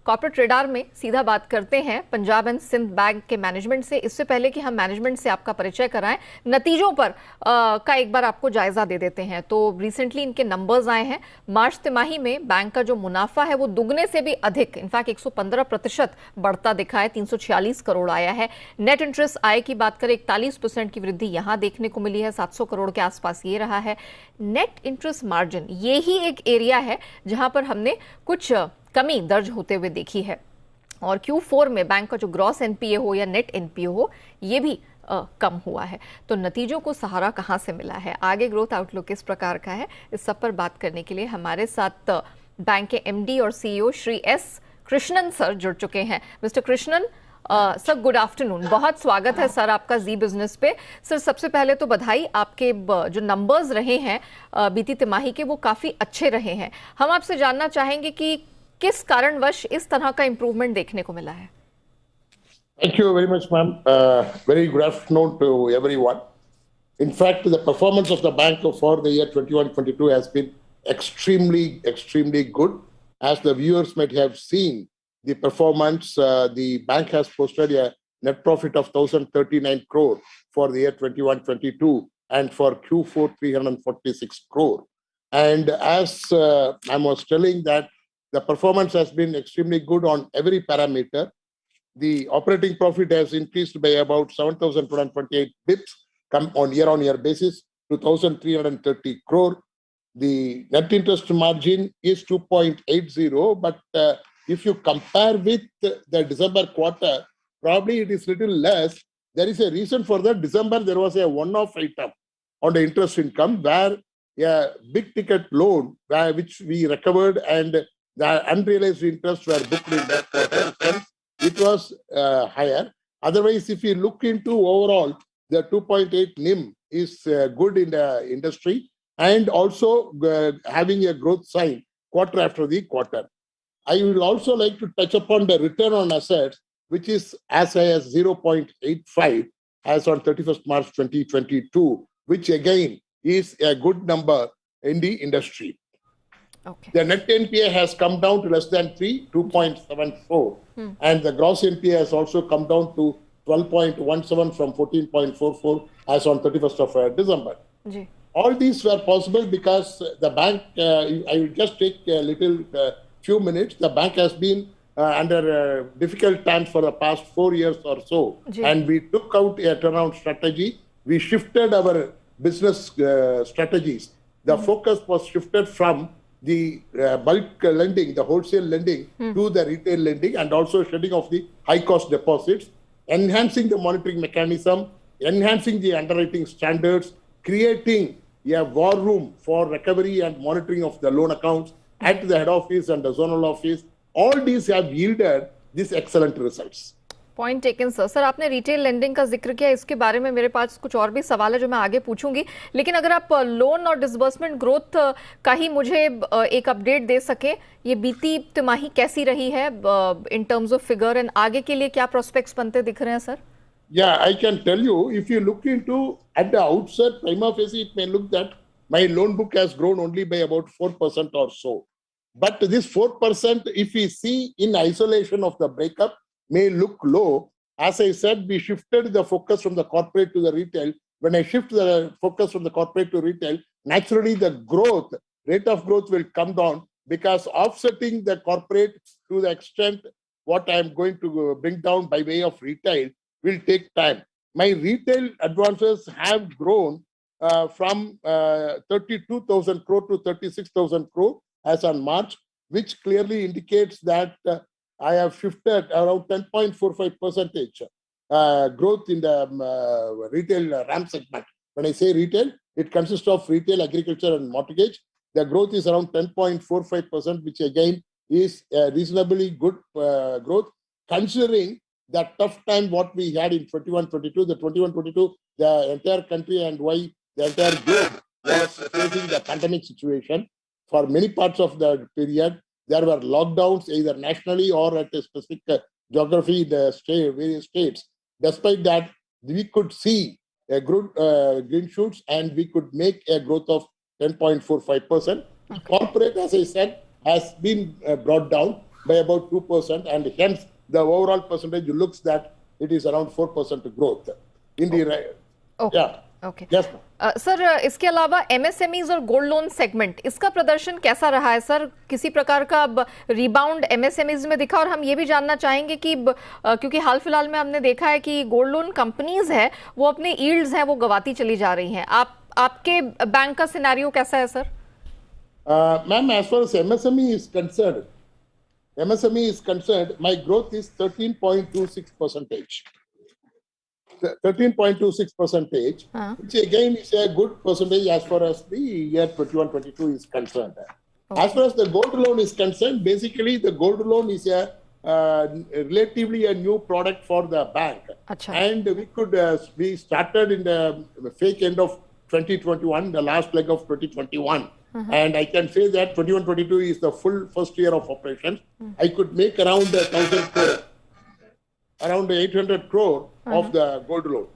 Corporate radar में सीधा बात करते हैं पंजाब एंड सिंध बैंक के मैनेजमेंट से। इससे पहले कि हम मैनेजमेंट से आपका परिचय कराएं, नतीजों पर का एक बार आपको जायजा दे देते हैं। तो रिसेंटली इनके नंबर्स आए हैं। मार्च तिमाही में बैंक का जो मुनाफा है वो दुगने से भी अधिक, इनफैक्ट 115% बढ़ता दिखा है, 346 करोड़ आया है। नेट इंटरेस्ट आय की बात करें 41% की वृद्धि यहां देखने को मिली है, 700 करोड़ के आसपास ये रहा है। नेट इंटरेस्ट मार्जिन ये ही एक एरिया है जहां पर हमने कुछ कमी दर्ज होते हुए देखी है, और Q4 में बैंक का जो ग्रॉस एनपीए हो या नेट एनपीए हो ये भी कम हुआ है। तो नतीजों को सहारा कहां से मिला है, आगे ग्रोथ आउटलुक किस प्रकार का है, इस सब पर बात करने के लिए हमारे साथ बैंक के एमडी और सीईओ श्री कृष्णन सर जुड़ चुके हैं। Mister Krishnan sir, good afternoon, बहुत स्वागत है सर आपका जी बिजनेस पे। सर सबसे पहले तो बधाई, आपके जो नंबर्स रहे हैं बीती तिमाही के वो काफी अच्छे रहे हैं। हम आपसे जानना चाहेंगे कि किस कारणवश इस तरह का इंप्रूवमेंट देखने को मिला है। Thank you very much, ma'am. Very good afternoon to everyone. In fact, the performance of the bank for the year 21-22 has been extremely good. As the viewers might have seen, the performance, the bank has posted a net profit of 1,039 crore for the year 21-22, and for Q4 346 crore. And as I was telling that the performance has been extremely good on every parameter. The operating profit has increased by about 7,228 bips on year basis to 1,330 crore. The net interest margin is 2.80, but if you compare with the December quarter, probably it is little less. There is a reason for that. December, there was a one-off item on the interest income where a big ticket loan which we recovered and the unrealized interest were booked in that quarter. It was higher. Otherwise, if you look into overall, the 2.8 NIM is good in the industry and also having a growth sign quarter after the quarter. I will also like to touch upon the return on assets, which is as high as 0.85 as on 31st March 2022, which again is a good number in the industry. Okay. The net NPA has come down to less than 2.74. And the gross NPA has also come down to 12.17 from 14.44 as on 31st of December. Ji. All these were possible because the bank, I will just take a little few minutes, the bank has been under difficult times for the past 4 years or so. Ji. And we took out a turnaround strategy. We shifted our business strategies. The focus was shifted from the bulk lending, the wholesale lending, to the retail lending, and also shedding of the high-cost deposits, enhancing the monitoring mechanism, enhancing the underwriting standards, creating a war room for recovery and monitoring of the loan accounts at the head office and the zonal office. All these have yielded these excellent results. Point taken sir. Sir आपने retail lending का जिक्र किया, इसके बारे में मेरे पास कुछ और भी सवाल है जो मैं आगे पूछूंगी, लेकिन अगर आप लोन और डिसबर्समेंट ग्रोथ का ही मुझे एक अपडेट दे सके, ये बीती तिमाही कैसी रही है in terms of figure, and आगे के लिए क्या प्रोस्पेक्ट्स बनते दिख रहे हैं sir? Yeah, I can tell you, if you look into at the outset, prima facie, it may look that my loan book has grown only by about 4% or so. But this 4%, if we see in isolation of the breakup, may look low. As I said, we shifted the focus from the corporate to the retail. When I shift the focus from the corporate to retail, naturally the rate of growth will come down, because offsetting the corporate to the extent what I am going to bring down by way of retail will take time. My retail advances have grown from 32,000 crore to 36,000 crore as on March, which clearly indicates that I have shifted around 10.45% growth in the retail RAM segment. When I say retail, it consists of retail, agriculture, and mortgage. The growth is around 10.45%, which again is a reasonably good growth, considering the tough time what we had in 21-22. The 21-22, the entire country and why the entire globe was facing the pandemic situation. For many parts of the period, there were lockdowns either nationally or at a specific geography in the various states. Despite that, we could see a good green shoots, and we could make a growth of 10.45%. Okay. Corporate, as I said, has been brought down. by about 2%, and hence the overall percentage looks that it is around 4% growth in the okay. yeah. Okay Yes, sir इसके अलावा MSMEs और gold loan segment इसका प्रदर्शन कैसा रहा है sir? किसी प्रकार का अब रिबाउंड एमएसएमईज में दिखा? और हम ये भी जानना चाहेंगे कि क्योंकि हाल फिलहाल में हमने देखा है कि गोल्ड लोन कंपनीज है वो अपने यील्ड्स हैं वो गवाती चली जा रही हैं। आपके बैंक का सिनेरियो कैसा है sir? Ma'am, as far as MSME is concerned, my growth is 13.26%. 13.26%, which again is a good percentage as far as the year 21-22 is concerned. Okay. As far as the gold loan is concerned, basically the gold loan is a relatively a new product for the bank. Achha. And we started in the fake end of 2021, the last leg of 2021. And I can say that 21-22 is the full first year of operations. I could make around 1,000 crore. Around 800 crore of the gold loan.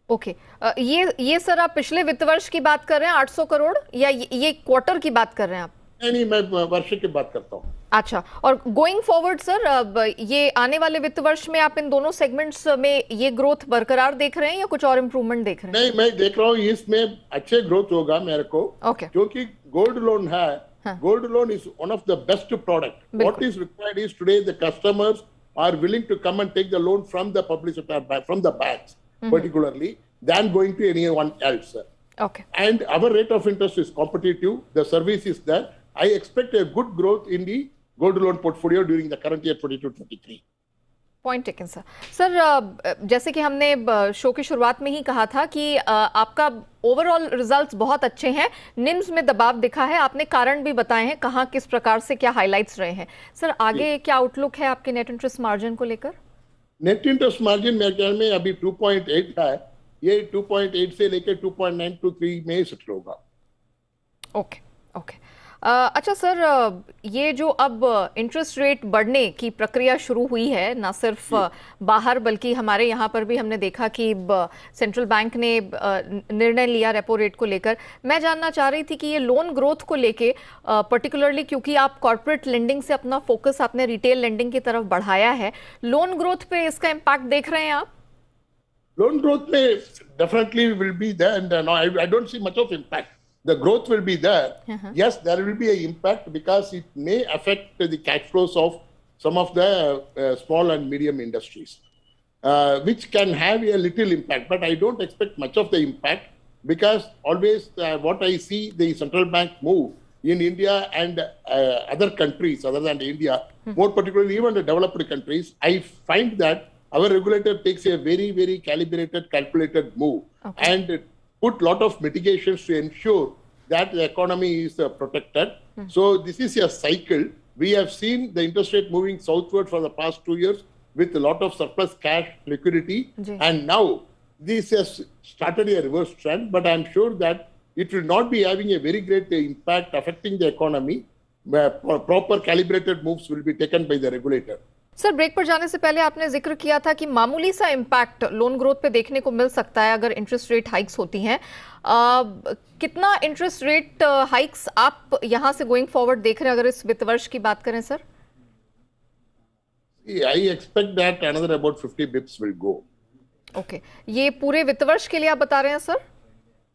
Okay ये sir आप पिछले वित्त वर्ष की बात कर रहे हैं 800 करोड़ या ये क्वार्टर की बात कर रहे हैं आप? नहीं, मैं वर्ष की बात करता हूँ। अच्छा, और गोइंग फॉरवर्ड सर अब ये आने वाले वित्त वर्ष में आप इन दोनों सेगमेंट्स में ये ग्रोथ बरकरार देख रहे हैं या कुछ और इम्प्रूवमेंट देख रहे हैं? नहीं, मैं देख रहा हूँ इसमें अच्छे ग्रोथ होगा मेरे को, क्योंकि गोल्ड लोन है। Gold loan is one of the best product. What is required is today the customers are willing to come and take the loan from the public sector, from the banks particularly, than going to anyone else. Okay. And our rate of interest is competitive. The service is there. I expect a good growth in the gold loan portfolio during the current year 22-23. Point taken sir. Sir जैसे कि हमने show की शुरुआत में ही कहा था कि आपका ओवरऑल रिजल्ट्स बहुत अच्छे हैं, निम्स में दबाव दिखा है, आपने कारण भी बताए हैं कहाँ किस प्रकार से क्या हाइलाइट्स रहे हैं। सर आगे क्या आउटलुक है आपके नेट इंटरेस्ट मार्जिन को लेकर? नेट इंटरेस्ट मार्जिन मेरे ख्याल में अभी 2.8 है, ये 2.8 से लेकर 2.9 to 3 में सेटल होगा। ओके ओके अच्छा सर, ये जो अब इंटरेस्ट रेट बढ़ने की प्रक्रिया शुरू हुई है ना सिर्फ बाहर बल्कि हमारे यहाँ पर भी हमने देखा कि सेंट्रल बैंक ने निर्णय लिया रेपो रेट को लेकर। मैं जानना चाह रही थी कि ये लोन ग्रोथ को लेके पर्टिकुलरली क्योंकि आप कॉर्पोरेट लेंडिंग से अपना फोकस आपने रिटेल लेंडिंग की तरफ बढ़ाया है, लोन ग्रोथ पे इसका इम्पैक्ट देख रहे हैं आप? लोन ग्रोथ में definitely will be there and I don't see much of impact. The growth will be there. Yes, there will be an impact because it may affect the cash flows of some of the small and medium industries, which can have a little impact. But I don't expect much of the impact because always what I see the central bank move in India and other countries other than India, more particularly even the developed countries, I find that our regulator takes a very, very calibrated, calculated move and put lot of mitigations to ensure that the economy is protected. So this is a cycle. We have seen the interest rate moving southward for the past 2 years with a lot of surplus cash liquidity. And now this has started a reverse trend, but I'm sure that it will not be having a very great impact affecting the economy. Proper calibrated moves will be taken by the regulator. Sir break पर जाने से पहले आपने जिक्र किया था कि मामूली सा इम्पैक्ट लोन ग्रोथ पे देखने को मिल सकता है अगर इंटरेस्ट रेट हाइक्स होती हैं। कितना इंटरेस्ट रेट हाइक्स आप यहां से गोइंग फॉरवर्ड देख रहे हैं अगर इस वित्त वर्ष की बात करें sir? I expect that another about 50 bips will go. Okay, ये पूरे वित्त वर्ष के लिए आप बता रहे हैं सर?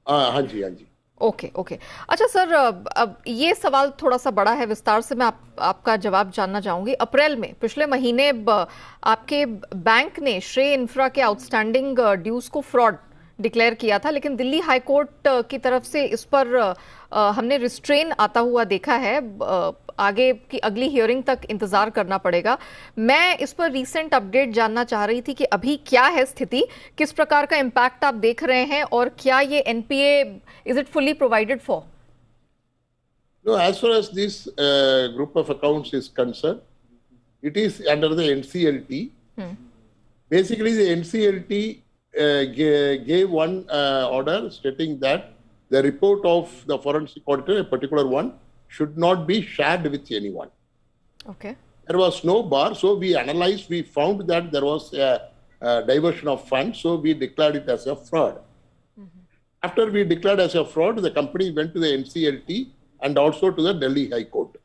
हाँ जी, हाँ जी। ओके ओके अच्छा सर, अब ये सवाल थोड़ा सा बड़ा है, विस्तार से मैं आपका जवाब जानना चाहूंगी। अप्रैल में पिछले महीने आपके बैंक ने श्रेय इंफ्रा के आउटस्टैंडिंग ड्यूज को फ्रॉड डिक्लेयर किया था, लेकिन दिल्ली हाई कोर्ट की तरफ से इस पर हमने रिस्ट्रेन आता हुआ देखा है। आगे की अगली हियरिंग तक इंतजार करना पड़ेगा। मैं इस पर रीसेंट अपडेट जानना चाह रही थी कि अभी क्या है स्थिति, किस प्रकार का इम्पैक्ट आप देख रहे हैं और क्या ये NPA is it fully provided for? No, as far as this group of accounts is concerned, it is under the NCLT. Basically, the NCLT gave one order stating that the report of the forensic auditor, a particular one, should not be shared with anyone. Okay. There was no bar, so we analyzed, we found that there was a diversion of funds, so we declared it as a fraud. After we declared as a fraud, the company went to the NCLT and also to the Delhi High Court.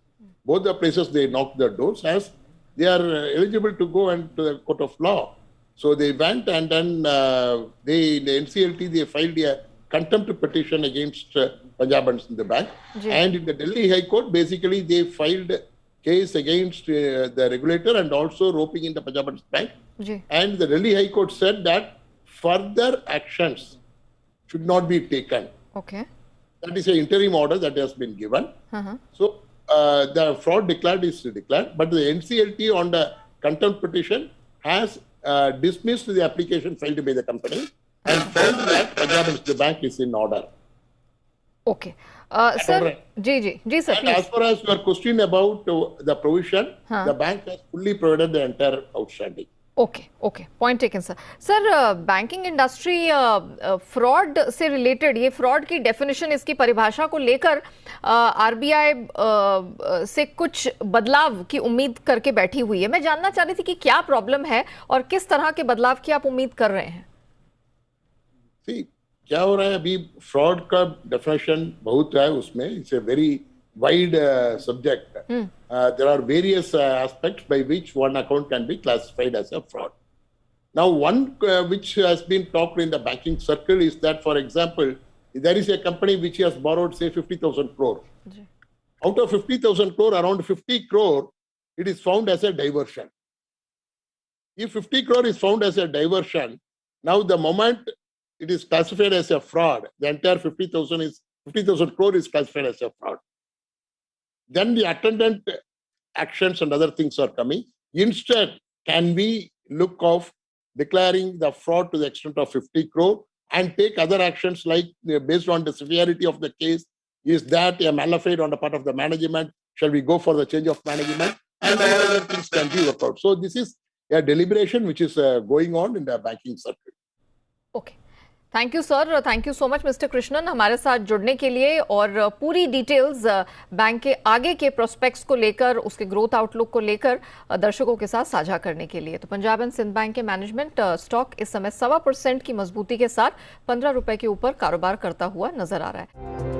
both the places they knocked the doors as they are eligible to go and to the court of law. So they went and then in the NCLT they filed a contempt petition against Punjab and Sindh Bank. And in the Delhi High Court, basically they filed case against the regulator and also roping in the Punjab and Sindh Bank. And the Delhi High Court said that further actions should not be taken. Okay. That is an interim order that has been given. So the fraud declared is declared, but the NCLT on the contempt petition has dismissed the application filed by the company and found that Punjab and Sindh Bank is in order. Okay. Sir, जी sir, please. As far as your question about the provision, the bank has fully provided the entire outstanding. Okay okay, point taken sir. Sir, banking industry fraud से related, ये fraud की definition, इसकी परिभाषा को लेकर RBI से कुछ बदलाव की उम्मीद करके बैठी हुई है. मैं जानना चाह रही थी कि क्या प्रॉब्लम है और किस तरह के बदलाव की आप उम्मीद कर रहे हैं. क्या हो रहा है अभी, फ्रॉड का डेफिनेशन बहुत है उसमें. It's a very wide subject. There are various aspects by which one account can be classified as a fraud. Now, one which has been talked in the banking circle is that, for example, there is a company which has borrowed, say, 50,000 crore. Out of 50,000 crore, around 50 crore, it is found as a diversion. If 50 crore is found as a diversion, now the moment it is classified as a fraud, the entire 50,000 crore is classified as a fraud. Then the attendant actions and other things are coming. Instead, can we look of declaring the fraud to the extent of 50 crore and take other actions like, based on the severity of the case, is that a malafide on the part of the management? Shall we go for the change of management? And other things can be worked out. So this is a deliberation which is going on in the banking circuit. Okay. Thank you sir, thank you so much mister Krishnan हमारे साथ जुड़ने के लिए और पूरी details bank के आगे के प्रोस्पेक्ट्स को लेकर, उसके ग्रोथ आउटलुक को लेकर दर्शकों के साथ साझा करने के लिए. तो पंजाब एंड सिंध बैंक के मैनेजमेंट स्टॉक इस समय 1.25% की मजबूती के साथ 15 रुपए के ऊपर कारोबार करता हुआ नजर आ रहा है.